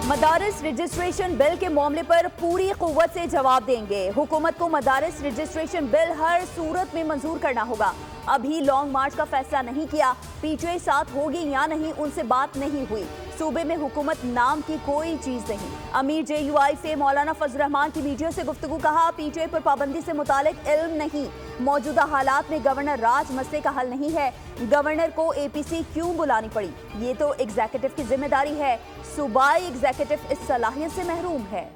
मदारिस registration bill के मामले पर पूरी कुव्वत से जवाब देंगे। हुकूमत को मदारिस रजिस्ट्रेशन बिल हर सूरत में मंजूर करना होगा। अभी लॉन्ग मार्च का फैसला नहीं किया। पीटीआई साथ होगी या नहीं, उनसे बात नहीं हुई। सूबे में हुकूमत नाम की कोई चीज नहीं। अमीर जेयूआई से मौलाना फजल रहमान की मीडिया से गुफ्तगू। कहा, पीटीआई पर पाबंदी से मुतालिक इल्म नहीं। मौजूदा हालात में गवर्नर राज मसले का हल नहीं है। गवर्नर को एपीसी क्यों बुलानी पड़ी, ये तो एग्जीक्यूटिव की जिम्मेदारी है। सूबाई एग्जीक्यूटिव इस सलाहियत से महरूम है।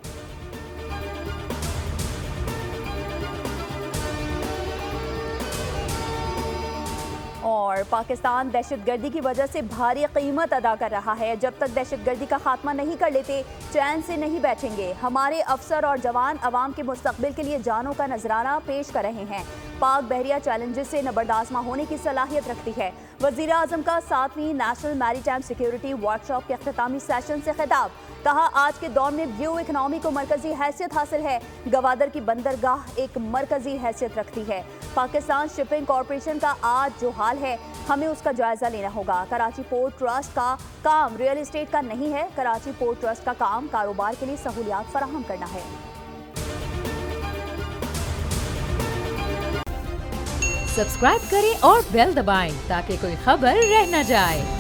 और पाकिस्तान दहशतगर्दी की वजह से भारी कीमत अदा कर रहा है। जब तक दहशतगर्दी का खात्मा नहीं कर लेते, चैन से नहीं बैठेंगे। हमारे अफसर और जवान अवाम के मुस्तकबिल के लिए जानों का नजराना पेश कर रहे हैं। पाक बहरिया चैलेंजेस से नबरदाज़मा होने की सलाहियत रखती है। वज़ीर आज़म का 7वीं नेशनल मैरीटाइम सिक्योरिटी वर्कशॉप के अख्तामी सेशन से खिताब। कहा, आज के दौर में ब्लू इकनॉमी को मरकजी हैसियत हासिल है। गवादर की बंदरगाह एक मरकजी हैसियत रखती है। पाकिस्तान शिपिंग कॉरपोरेशन का आज जो हाल है, हमें उसका जायजा लेना होगा। कराची पोर्ट ट्रस्ट का काम रियल एस्टेट का नहीं है। कराची पोर्ट ट्रस्ट का काम कारोबार के लिए सहूलियात फराहम करना है। सब्सक्राइब करें और बेल दबाएं ताकि कोई खबर रह न जाए।